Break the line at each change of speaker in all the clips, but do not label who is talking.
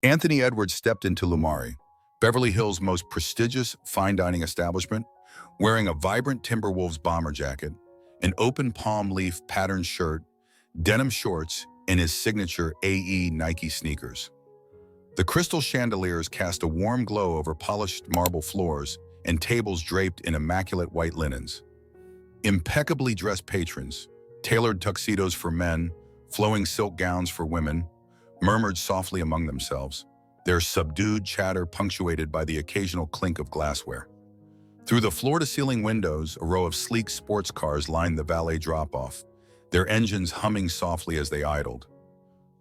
Anthony Edwards stepped into Lumari, Beverly Hills' most prestigious fine dining establishment, wearing a vibrant Timberwolves bomber jacket, an open palm leaf patterned shirt, denim shorts, and his signature AE Nike sneakers. The crystal chandeliers cast a warm glow over polished marble floors and tables draped in immaculate white linens. Impeccably dressed patrons, tailored tuxedos for men, flowing silk gowns for women, murmured softly among themselves, their subdued chatter punctuated by the occasional clink of glassware. Through the floor-to-ceiling windows, a row of sleek sports cars lined the valet drop-off, their engines humming softly as they idled.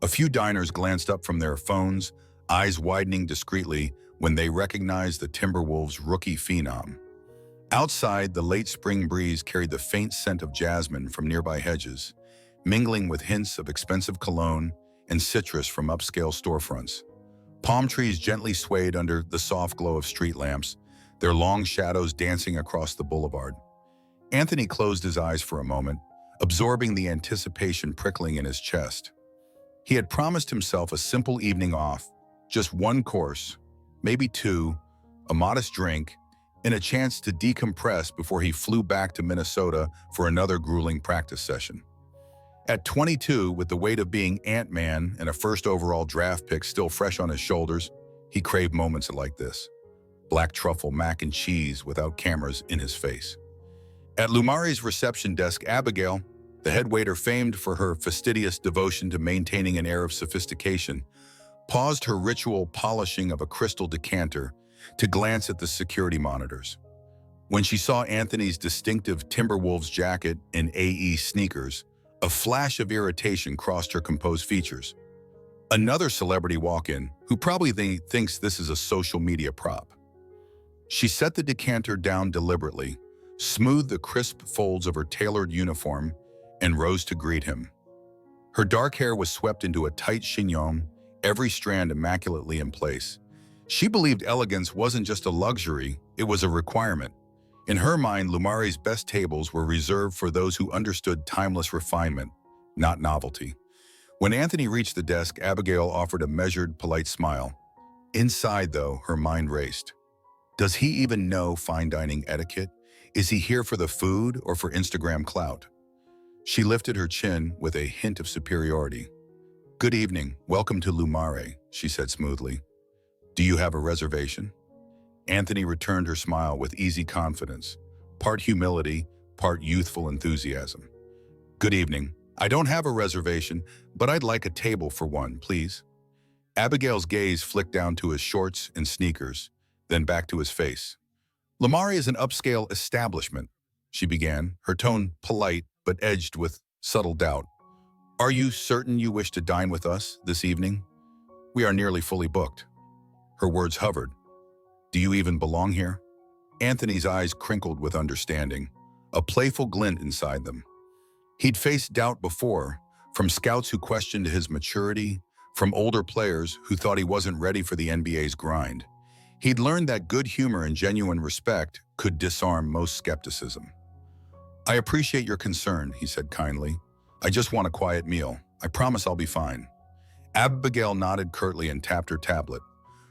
A few diners glanced up from their phones, eyes widening discreetly when they recognized the Timberwolves' rookie phenom. Outside, the late spring breeze carried the faint scent of jasmine from nearby hedges, mingling with hints of expensive cologne and citrus from upscale storefronts. Palm trees gently swayed under the soft glow of street lamps, their long shadows dancing across the boulevard. Anthony closed his eyes for a moment, absorbing the anticipation prickling in his chest. He had promised himself a simple evening off, just one course, maybe two, a modest drink, and a chance to decompress before he flew back to Minnesota for another grueling practice session. At 22, with the weight of being Ant-Man and a first overall draft pick still fresh on his shoulders, he craved moments like this. Black truffle mac and cheese without cameras in his face. At Lumari's reception desk, Abigail, the head waiter famed for her fastidious devotion to maintaining an air of sophistication, paused her ritual polishing of a crystal decanter to glance at the security monitors. When she saw Anthony's distinctive Timberwolves jacket and AE sneakers, a flash of irritation crossed her composed features. Another celebrity walk-in who probably thinks this is a social media prop. She set the decanter down deliberately, smoothed the crisp folds of her tailored uniform, and rose to greet him. Her dark hair was swept into a tight chignon, every strand immaculately in place. She believed elegance wasn't just a luxury, it was a requirement. In her mind, Lumari's best tables were reserved for those who understood timeless refinement, not novelty. When Anthony reached the desk, Abigail offered a measured, polite smile. Inside, though, her mind raced. Does he even know fine dining etiquette? Is he here for the food or for Instagram clout? She lifted her chin with a hint of superiority. Good evening, welcome to Lumare, she said smoothly. Do you have a reservation? Anthony returned her smile with easy confidence, part humility, part youthful enthusiasm. Good evening. I don't have a reservation, but I'd like a table for one, please. Abigail's gaze flicked down to his shorts and sneakers, then back to his face. Lumari is an upscale establishment, she began, her tone polite but edged with subtle doubt. Are you certain you wish to dine with us this evening? We are nearly fully booked. Her words hovered. Do you even belong here? Anthony's eyes crinkled with understanding, a playful glint inside them. He'd faced doubt before, from scouts who questioned his maturity, from older players who thought he wasn't ready for the NBA's grind. He'd learned that good humor and genuine respect could disarm most skepticism. I appreciate your concern, he said kindly. I just want a quiet meal. I promise I'll be fine. Abigail nodded curtly and tapped her tablet.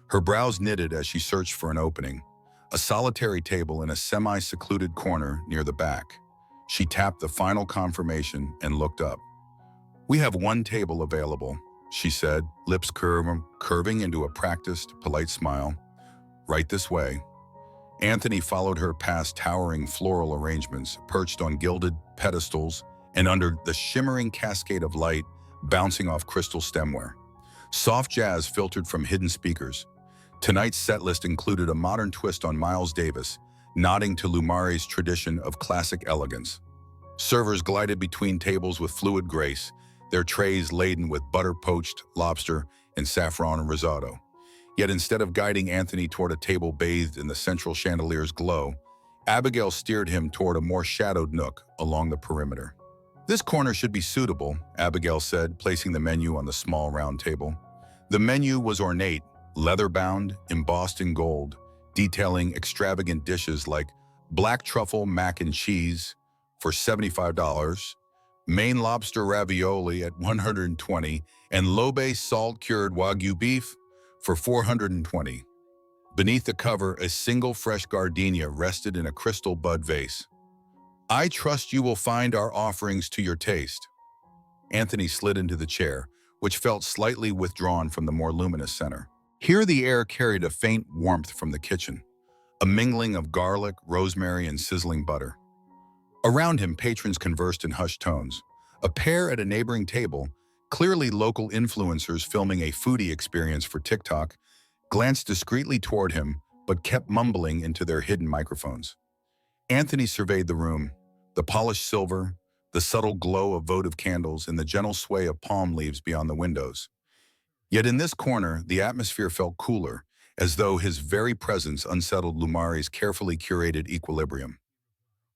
Her brows knitted as she searched for an opening, a solitary table in a semi-secluded corner near the back. She tapped the final confirmation and looked up. We have one table available, she said, lips curving into a practiced, polite smile. Right this way. Anthony followed her past towering floral arrangements perched on gilded pedestals and under the shimmering cascade of light bouncing off crystal stemware. Soft jazz filtered from hidden speakers. Tonight's setlist included a modern twist on Miles Davis, nodding to Lumari's tradition of classic elegance. Servers glided between tables with fluid grace, their trays laden with butter-poached lobster and saffron risotto. Yet instead of guiding Anthony toward a table bathed in the central chandelier's glow, Abigail steered him toward a more shadowed nook along the perimeter. This corner should be suitable, Abigail said, placing the menu on the small round table. The menu was ornate, leather-bound, embossed in gold, detailing extravagant dishes like black truffle mac and cheese for $75, Maine lobster ravioli at $120, and Lobe salt-cured Wagyu beef for 420. Beneath the cover, a single fresh gardenia rested in a crystal bud vase. I trust you will find our offerings to your taste. Anthony slid into the chair, which felt slightly withdrawn from the more luminous center. Here the air carried a faint warmth from the kitchen, a mingling of garlic, rosemary, and sizzling butter. Around him, patrons conversed in hushed tones. A pair at a neighboring table, clearly local influencers filming a foodie experience for TikTok, glanced discreetly toward him but kept mumbling into their hidden microphones. Anthony surveyed the room, the polished silver, the subtle glow of votive candles, and the gentle sway of palm leaves beyond the windows. Yet in this corner, the atmosphere felt cooler, as though his very presence unsettled Lumari's carefully curated equilibrium.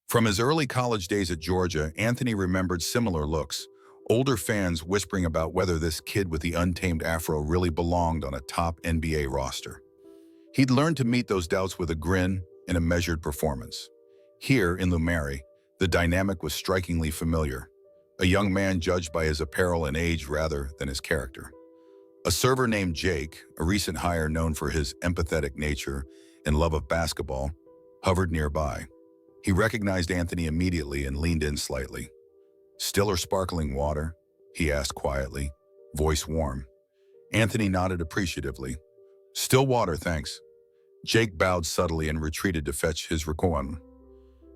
From his early college days at Georgia, Anthony remembered similar looks, older fans whispering about whether this kid with the untamed afro really belonged on a top NBA roster. He'd learned to meet those doubts with a grin and a measured performance. Here, in Lumari, the dynamic was strikingly familiar, a young man judged by his apparel and age rather than his character. A server named Jake, a recent hire known for his empathetic nature and love of basketball, hovered nearby. He recognized Anthony immediately and leaned in slightly. Still or sparkling water? He asked quietly, voice warm. Anthony nodded appreciatively. Still water, thanks. Jake bowed subtly and retreated to fetch his requiem.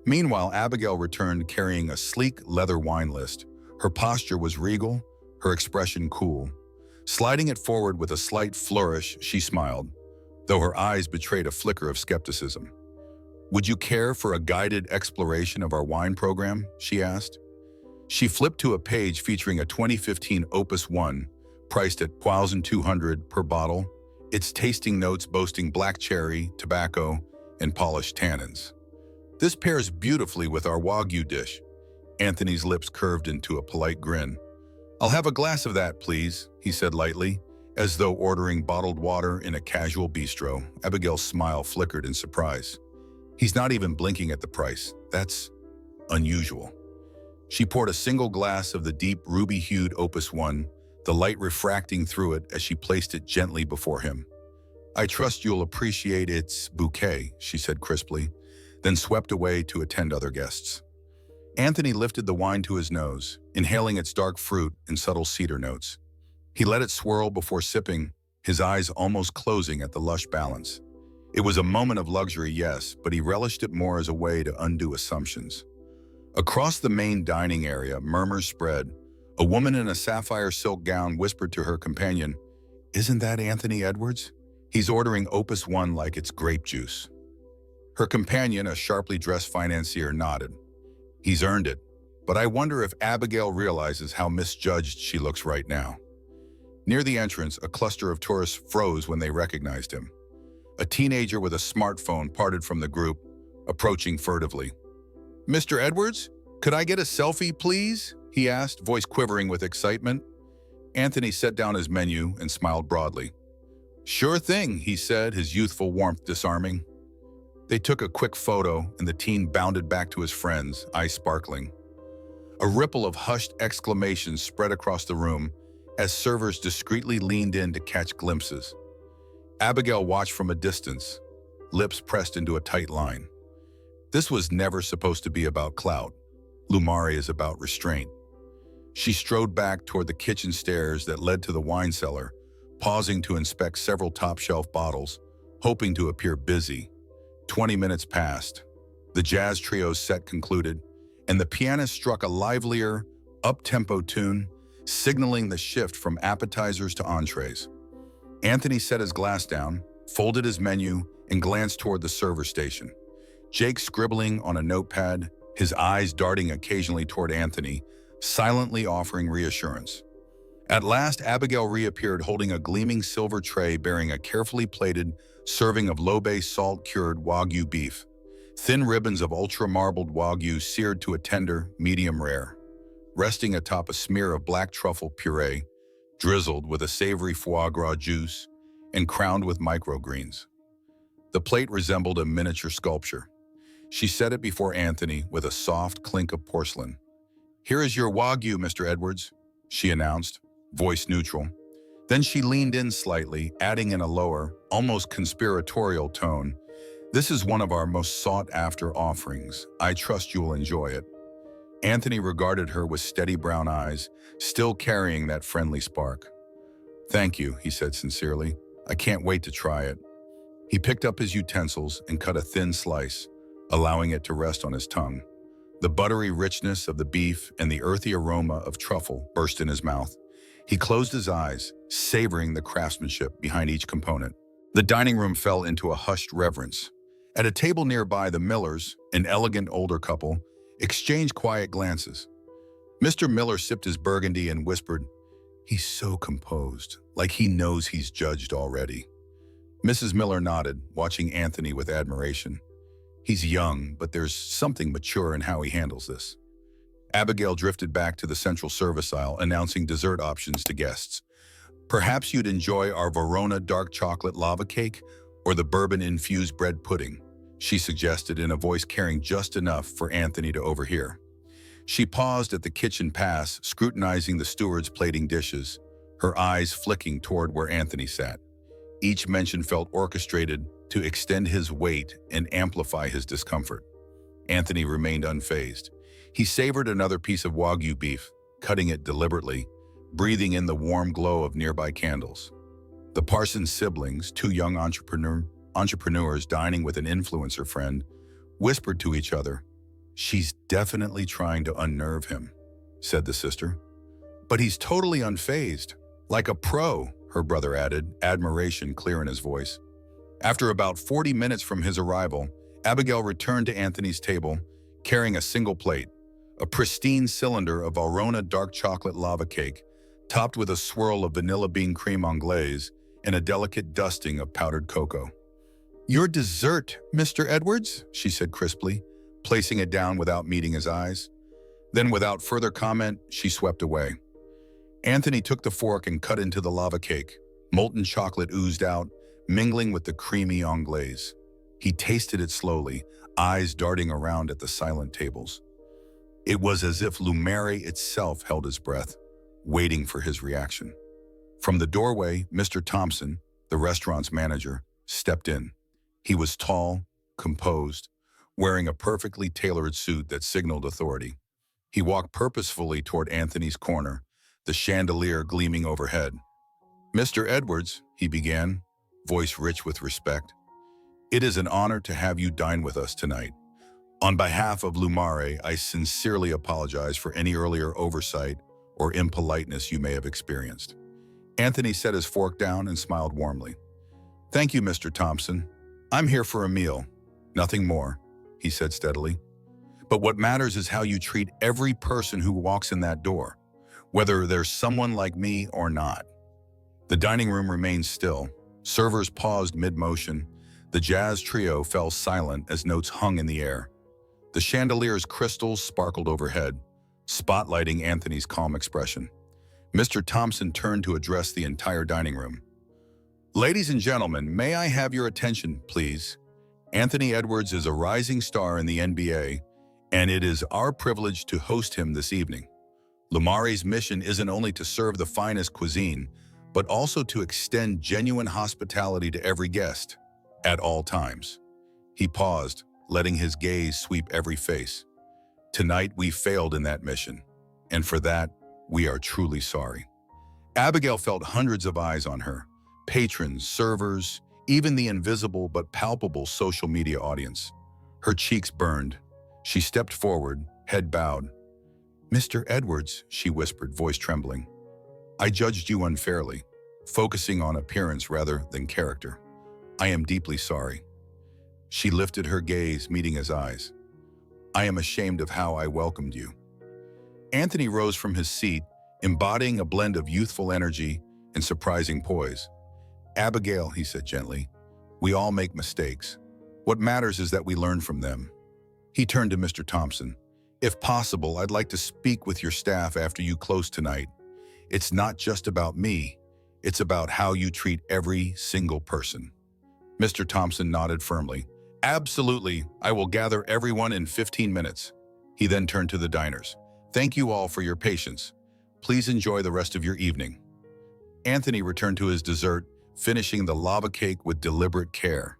Meanwhile, Abigail returned carrying a sleek leather wine list. Her posture was regal, her expression cool. Sliding it forward with a slight flourish, she smiled, though her eyes betrayed a flicker of skepticism. Would you care for a guided exploration of our wine program? She asked. She flipped to a page featuring a 2015 Opus 1, priced at $1,200 per bottle, its tasting notes boasting black cherry, tobacco, and polished tannins. This pairs beautifully with our Wagyu dish. Anthony's lips curved into a polite grin. I'll have a glass of that, please, he said lightly, as though ordering bottled water in a casual bistro. Abigail's smile flickered in surprise. He's not even blinking at the price. That's unusual. She poured a single glass of the deep ruby-hued Opus 1, the light refracting through it as she placed it gently before him. I trust you'll appreciate its bouquet, she said crisply, then swept away to attend other guests. Anthony lifted the wine to his nose, inhaling its dark fruit and subtle cedar notes. He let it swirl before sipping, his eyes almost closing at the lush balance. It was a moment of luxury, yes, but he relished it more as a way to undo assumptions. Across the main dining area, murmurs spread. A woman in a sapphire silk gown whispered to her companion, "Isn't that Anthony Edwards? He's ordering Opus 1 like it's grape juice." Her companion, a sharply dressed financier, nodded. He's earned it, but I wonder if Abigail realizes how misjudged she looks right now. Near the entrance, a cluster of tourists froze when they recognized him. A teenager with a smartphone parted from the group, approaching furtively. Mr. Edwards, could I get a selfie, please? He asked, voice quivering with excitement. Anthony set down his menu and smiled broadly. Sure thing, he said, his youthful warmth disarming. They took a quick photo, and the teen bounded back to his friends, eyes sparkling. A ripple of hushed exclamations spread across the room as servers discreetly leaned in to catch glimpses. Abigail watched from a distance, lips pressed into a tight line. This was never supposed to be about clout. Lumari is about restraint. She strode back toward the kitchen stairs that led to the wine cellar, pausing to inspect several top-shelf bottles, hoping to appear busy. 20 minutes passed. The jazz trio's set concluded, and the pianist struck a livelier, up-tempo tune, signaling the shift from appetizers to entrees. Anthony set his glass down, folded his menu, and glanced toward the server station. Jake scribbling on a notepad, his eyes darting occasionally toward Anthony, silently offering reassurance. At last, Abigail reappeared holding a gleaming silver tray bearing a carefully plated serving of low-base salt-cured Wagyu beef, thin ribbons of ultra-marbled Wagyu seared to a tender, medium rare, resting atop a smear of black truffle puree, drizzled with a savory foie gras juice, and crowned with microgreens. The plate resembled a miniature sculpture. She set it before Anthony with a soft clink of porcelain. Here is your Wagyu, Mr. Edwards, she announced, voice neutral. Then she leaned in slightly, adding in a lower, almost conspiratorial tone, "This is one of our most sought-after offerings. I trust you will enjoy it." Anthony regarded her with steady brown eyes, still carrying that friendly spark. "Thank you," he said sincerely. "I can't wait to try it." He picked up his utensils and cut a thin slice, allowing it to rest on his tongue. The buttery richness of the beef and the earthy aroma of truffle burst in his mouth. He closed his eyes, savoring the craftsmanship behind each component. The dining room fell into a hushed reverence. At a table nearby, the Millers, an elegant older couple, exchanged quiet glances. Mr. Miller sipped his burgundy and whispered, "He's so composed, like he knows he's judged already." Mrs. Miller nodded, watching Anthony with admiration. "He's young, but there's something mature in how he handles this." Abigail drifted back to the central service aisle, announcing dessert options to guests. "Perhaps you'd enjoy our Verona dark chocolate lava cake or the bourbon-infused bread pudding," she suggested in a voice carrying just enough for Anthony to overhear. She paused at the kitchen pass, scrutinizing the steward's plating dishes, her eyes flicking toward where Anthony sat. Each mention felt orchestrated to extend his weight and amplify his discomfort. Anthony remained unfazed. He savored another piece of Wagyu beef, cutting it deliberately, breathing in the warm glow of nearby candles. The Parsons siblings, two young entrepreneurs dining with an influencer friend, whispered to each other, "She's definitely trying to unnerve him," said the sister. "But he's totally unfazed, like a pro," her brother added, admiration clear in his voice. After about 40 minutes from his arrival, Abigail returned to Anthony's table, carrying a single plate, a pristine cylinder of Verona dark chocolate lava cake, topped with a swirl of vanilla bean creme anglaise and a delicate dusting of powdered cocoa. "Your dessert, Mr. Edwards," she said crisply, placing it down without meeting his eyes. Then, without further comment, she swept away. Anthony took the fork and cut into the lava cake. Molten chocolate oozed out, mingling with the creamy anglaise. He tasted it slowly, eyes darting around at the silent tables. It was as if Lumare itself held his breath, waiting for his reaction. From the doorway, Mr. Thompson, the restaurant's manager, stepped in. He was tall, composed, wearing a perfectly tailored suit that signaled authority. He walked purposefully toward Anthony's corner, the chandelier gleaming overhead. "Mr. Edwards," he began, voice rich with respect, "it is an honor to have you dine with us tonight. On behalf of Lumare, I sincerely apologize for any earlier oversight or impoliteness you may have experienced." Anthony set his fork down and smiled warmly. "Thank you, Mr. Thompson. I'm here for a meal, nothing more," he said steadily. "But what matters is how you treat every person who walks in that door, whether there's someone like me or not." The dining room remained still. Servers paused mid-motion. The jazz trio fell silent as notes hung in the air. The chandelier's crystals sparkled overhead, spotlighting Anthony's calm expression. Mr. Thompson turned to address the entire dining room. "Ladies and gentlemen, may I have your attention, please? Anthony Edwards is a rising star in the NBA, and it is our privilege to host him this evening. Lumare's mission isn't only to serve the finest cuisine, but also to extend genuine hospitality to every guest, at all times." He paused, letting his gaze sweep every face. "Tonight we failed in that mission, and for that, we are truly sorry." Abigail felt hundreds of eyes on her, patrons, servers, even the invisible but palpable social media audience. Her cheeks burned. She stepped forward, head bowed. "Mr. Edwards," she whispered, voice trembling, "I judged you unfairly, focusing on appearance rather than character. I am deeply sorry." She lifted her gaze, meeting his eyes. "I am ashamed of how I welcomed you." Anthony rose from his seat, embodying a blend of youthful energy and surprising poise. "Abigail," he said gently, "we all make mistakes. What matters is that we learn from them." He turned to Mr. Thompson. "If possible, I'd like to speak with your staff after you close tonight. It's not just about me. It's about how you treat every single person." Mr. Thompson nodded firmly. "Absolutely, I will gather everyone in 15 minutes. He then turned to the diners. "Thank you all for your patience. Please enjoy the rest of your evening." Anthony returned to his dessert, finishing the lava cake with deliberate care.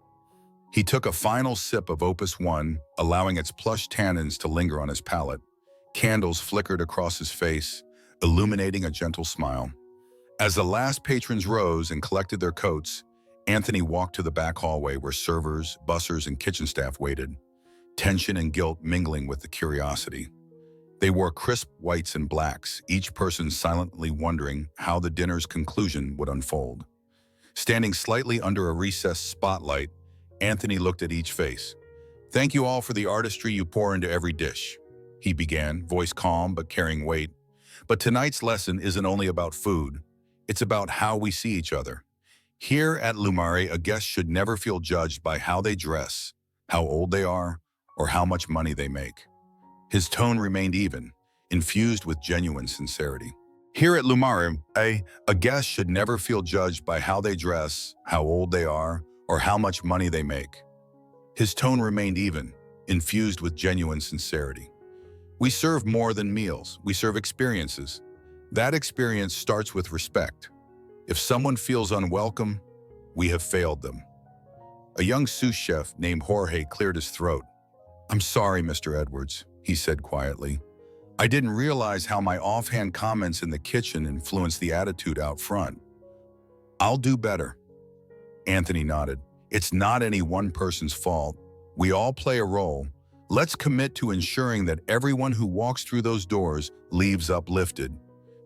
He took a final sip of Opus One, allowing its plush tannins to linger on his palate. Candles flickered across his face, illuminating a gentle smile. As the last patrons rose and collected their coats, Anthony walked to the back hallway where servers, bussers, and kitchen staff waited, tension and guilt mingling with the curiosity. They wore crisp whites and blacks, each person silently wondering how the dinner's conclusion would unfold. Standing slightly under a recessed spotlight, Anthony looked at each face. "Thank you all for the artistry you pour into every dish," he began, voice calm but carrying weight. "But tonight's lesson isn't only about food. It's about how we see each other. Here at Lumare, a guest should never feel judged by how they dress, how old they are, or how much money they make." His tone remained even, infused with genuine sincerity. Here at Lumare, a guest should never feel judged by how they dress, how old they are, or how much money they make. His tone remained even, infused with genuine sincerity. We serve more than meals. We serve experiences. That experience starts with respect. If someone feels unwelcome, we have failed them. A young sous chef named Jorge cleared his throat. "I'm sorry, Mr. Edwards," he said quietly. "I didn't realize how my offhand comments in the kitchen influenced the attitude out front. I'll do better." Anthony nodded. "It's not any one person's fault. We all play a role. Let's commit to ensuring that everyone who walks through those doors leaves uplifted.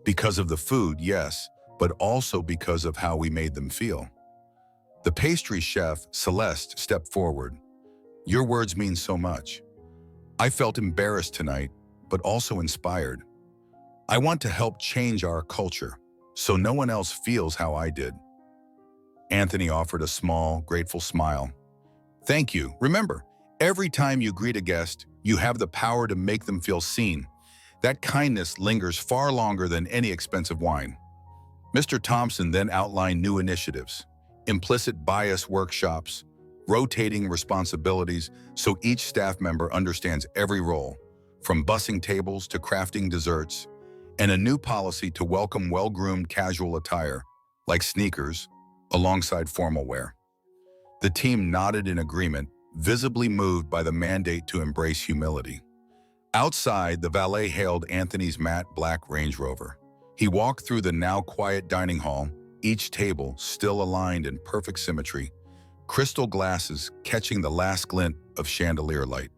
Because of the food, yes, but also because of how we made them feel." The pastry chef, Celeste, stepped forward. "Your words mean so much. I felt embarrassed tonight, but also inspired. I want to help change our culture, so no one else feels how I did." Anthony offered a small, grateful smile. "Thank you. Remember, every time you greet a guest, you have the power to make them feel seen. That kindness lingers far longer than any expensive wine." Mr. Thompson then outlined new initiatives, implicit bias workshops, rotating responsibilities so each staff member understands every role, from bussing tables to crafting desserts, and a new policy to welcome well-groomed casual attire, like sneakers, alongside formal wear. The team nodded in agreement, visibly moved by the mandate to embrace humility. Outside, the valet hailed Anthony's matte black Range Rover. He walked through the now quiet dining hall, each table still aligned in perfect symmetry, crystal glasses catching the last glint of chandelier light.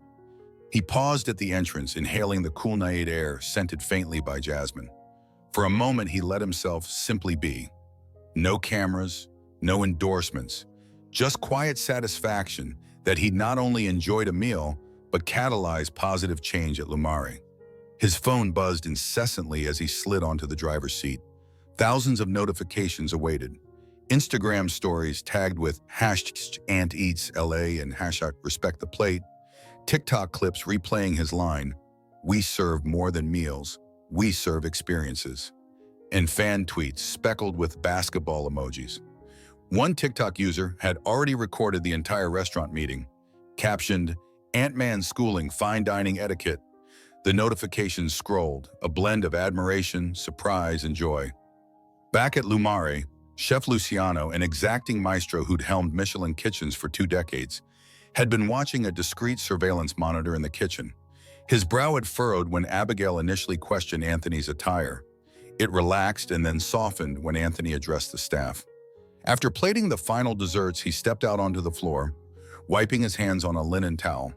He paused at the entrance, inhaling the cool night air scented faintly by jasmine. For a moment, he let himself simply be. No cameras, no endorsements, just quiet satisfaction that he'd not only enjoyed a meal, but catalyzed positive change at Lumare. His phone buzzed incessantly as he slid onto the driver's seat. Thousands of notifications awaited. Instagram stories tagged with #AntEatsLA and #RespectThePlate. TikTok clips replaying his line, "We serve more than meals, we serve experiences." And fan tweets speckled with basketball emojis. One TikTok user had already recorded the entire restaurant meeting, captioned, "Ant-Man schooling fine dining etiquette." The notifications scrolled, a blend of admiration, surprise, and joy. Back at Lumare, Chef Luciano, an exacting maestro who'd helmed Michelin kitchens for 2 decades, had been watching a discreet surveillance monitor in the kitchen. His brow had furrowed when Abigail initially questioned Anthony's attire. It relaxed and then softened when Anthony addressed the staff. After plating the final desserts, he stepped out onto the floor, wiping his hands on a linen towel.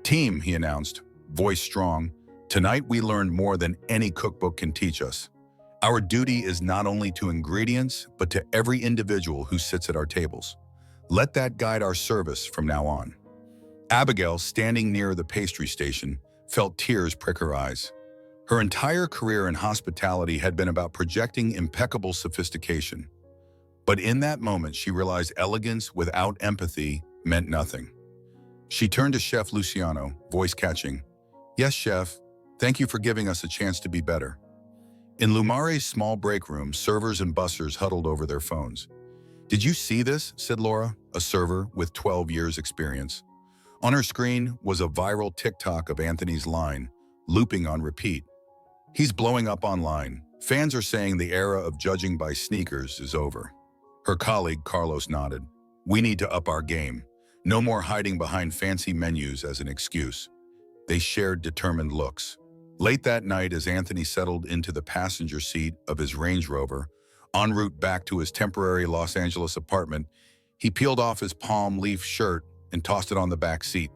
"Team," he announced, voice strong, "tonight we learned more than any cookbook can teach us. Our duty is not only to ingredients, but to every individual who sits at our tables. Let that guide our service from now on." Abigail, standing near the pastry station, felt tears prick her eyes. Her entire career in hospitality had been about projecting impeccable sophistication. But in that moment, she realized elegance without empathy meant nothing. She turned to Chef Luciano, voice catching, "Yes, Chef, thank you for giving us a chance to be better." In Lumare's small break room, servers and bussers huddled over their phones. "Did you see this?" said Laura, a server with 12 years' experience. On her screen was a viral TikTok of Anthony's line, looping on repeat. "He's blowing up online. Fans are saying the era of judging by sneakers is over. Her colleague, Carlos, nodded. We need to up our game. No more hiding behind fancy menus as an excuse. They shared determined looks. Late that night, as Anthony settled into the passenger seat of his Range Rover, en route back to his temporary Los Angeles apartment, he peeled off his palm leaf shirt and tossed it on the back seat.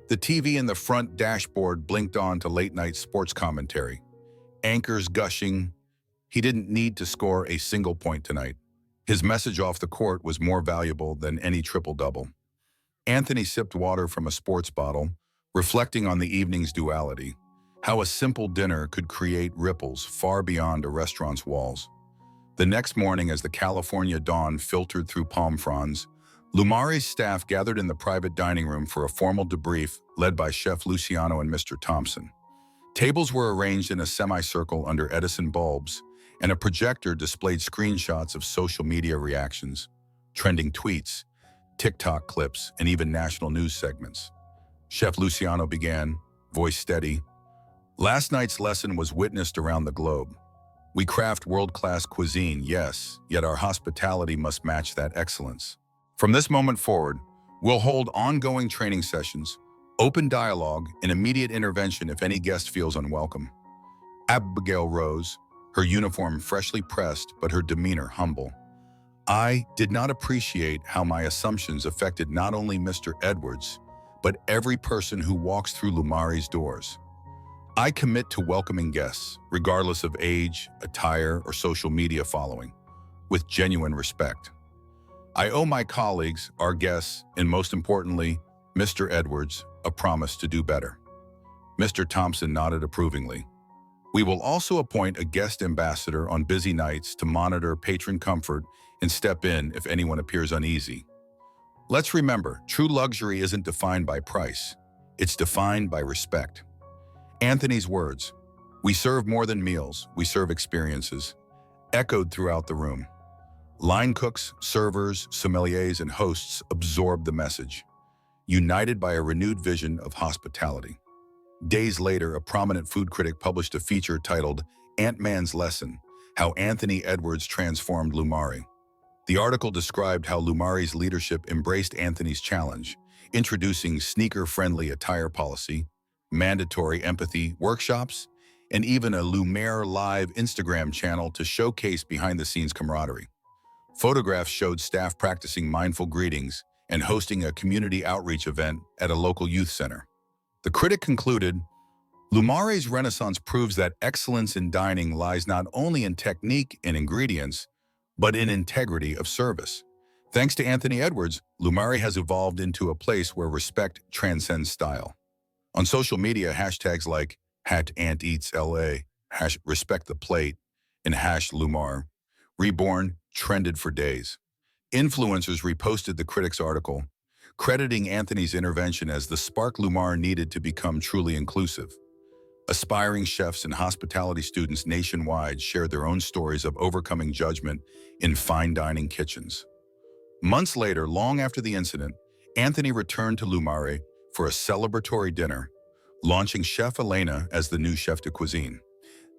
The TV in the front dashboard blinked on to late-night sports commentary. Anchors gushing. He didn't need to score a single point tonight. His message off the court was more valuable than any triple-double. Anthony sipped water from a sports bottle, reflecting on the evening's duality, how a simple dinner could create ripples far beyond a restaurant's walls. The next morning, as the California dawn filtered through palm fronds, Lumari's staff gathered in the private dining room for a formal debrief led by Chef Luciano and Mr. Thompson. Tables were arranged in a semicircle under Edison bulbs, and a projector displayed screenshots of social media reactions, trending tweets, TikTok clips, and even national news segments. Chef Luciano began, voice steady. Last night's lesson was witnessed around the globe. We craft world-class cuisine, yes, yet our hospitality must match that excellence. From this moment forward, we'll hold ongoing training sessions, open dialogue, and immediate intervention if any guest feels unwelcome. Abigail rose, her uniform freshly pressed but her demeanor humble. I did not appreciate how my assumptions affected not only Mr. Edwards, but every person who walks through Lumari's doors. I commit to welcoming guests, regardless of age, attire, or social media following, with genuine respect. I owe my colleagues, our guests, and most importantly, Mr. Edwards, a promise to do better. Mr. Thompson nodded approvingly. We will also appoint a guest ambassador on busy nights to monitor patron comfort and step in if anyone appears uneasy. Let's remember, true luxury isn't defined by price. It's defined by respect. Anthony's words, "We serve more than meals, we serve experiences," echoed throughout the room. Line cooks, servers, sommeliers, and hosts absorbed the message, united by a renewed vision of hospitality. Days later, a prominent food critic published a feature titled Ant-Man's Lesson, How Anthony Edwards Transformed Lumari. The article described how Lumari's leadership embraced Anthony's challenge, introducing sneaker-friendly attire policy, mandatory empathy workshops, and even a Lumiere Live Instagram channel to showcase behind-the-scenes camaraderie. Photographs showed staff practicing mindful greetings and hosting a community outreach event at a local youth center. The critic concluded, Lumari's renaissance proves that excellence in dining lies not only in technique and ingredients, but in integrity of service. Thanks to Anthony Edwards, Lumari has evolved into a place where respect transcends style. On social media, hashtags like #AntEatsLA, #RespectThePlate, and #Lumar Reborn trended for days. Influencers reposted the critic's article, crediting Anthony's intervention as the spark Lumar needed to become truly inclusive. Aspiring chefs and hospitality students nationwide shared their own stories of overcoming judgment in fine dining kitchens. Months later, long after the incident, Anthony returned to Lumari for a celebratory dinner, launching Chef Elena as the new chef de cuisine.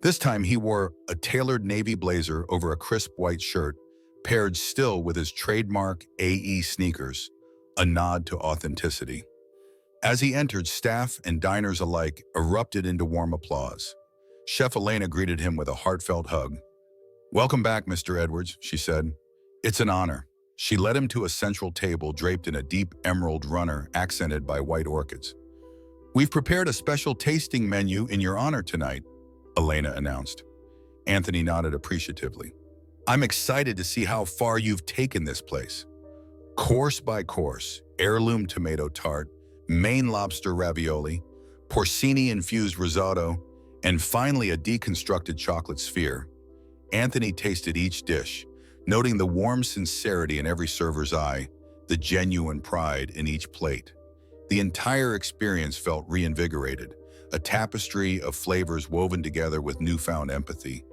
This time, he wore a tailored navy blazer over a crisp white shirt, paired still with his trademark AE sneakers, a nod to authenticity. As he entered, staff and diners alike erupted into warm applause. Chef Elena greeted him with a heartfelt hug. "Welcome back, Mr. Edwards," she said. "It's an honor." She led him to a central table draped in a deep emerald runner accented by white orchids. "We've prepared a special tasting menu in your honor tonight," Elena announced. Anthony nodded appreciatively. "I'm excited to see how far you've taken this place." Course by course, heirloom tomato tart, Maine lobster ravioli, porcini-infused risotto, and finally a deconstructed chocolate sphere. Anthony tasted each dish, noting the warm sincerity in every server's eye, the genuine pride in each plate. The entire experience felt reinvigorated, a tapestry of flavors woven together with newfound empathy.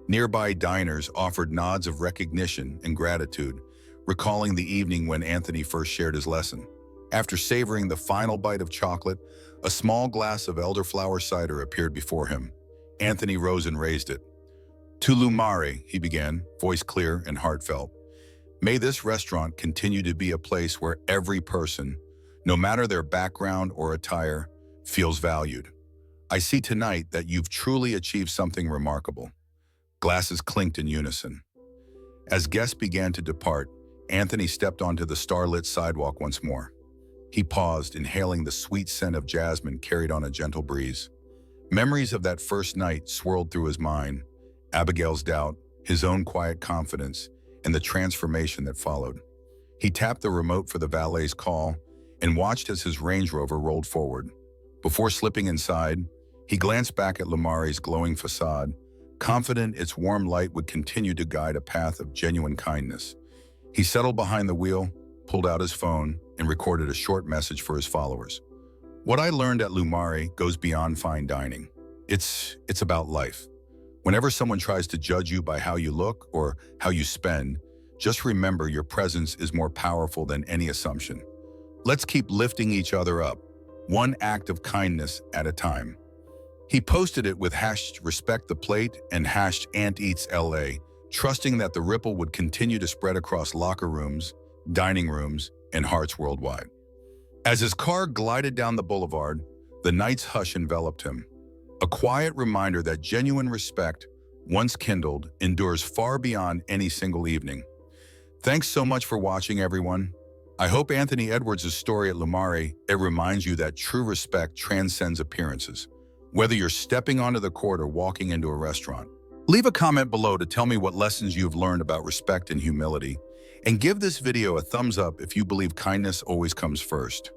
Nearby diners offered nods of recognition and gratitude, recalling the evening when Anthony first shared his lesson. After savoring the final bite of chocolate, a small glass of elderflower cider appeared before him. Anthony rose and raised it. To Lumari, he began, voice clear and heartfelt. May this restaurant continue to be a place where every person, no matter their background or attire, feels valued. I see tonight that you've truly achieved something remarkable. Glasses clinked in unison. As guests began to depart, Anthony stepped onto the starlit sidewalk once more. He paused, inhaling the sweet scent of jasmine carried on a gentle breeze. Memories of that first night swirled through his mind, Abigail's doubt, his own quiet confidence, and the transformation that followed. He tapped the remote for the valet's call and watched as his Range Rover rolled forward. Before slipping inside, he glanced back at Lumari's glowing facade, confident its warm light would continue to guide a path of genuine kindness. He settled behind the wheel, pulled out his phone, and recorded a short message for his followers. What I learned at Lumari goes beyond fine dining. It's about life. Whenever someone tries to judge you by how you look or how you spend, just remember your presence is more powerful than any assumption. Let's keep lifting each other up, one act of kindness at a time. He posted it with #RespectThePlate and #AntEatsLA, trusting that the ripple would continue to spread across locker rooms, dining rooms, and hearts worldwide. As his car glided down the boulevard, the night's hush enveloped him. A quiet reminder that genuine respect, once kindled, endures far beyond any single evening. Thanks so much for watching, everyone. I hope Anthony Edwards' story at Lumari, it reminds you that true respect transcends appearances, whether you're stepping onto the court or walking into a restaurant. Leave a comment below to tell me what lessons you've learned about respect and humility, and give this video a thumbs up if you believe kindness always comes first.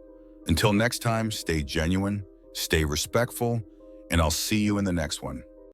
Until next time, stay genuine, stay respectful, and I'll see you in the next one.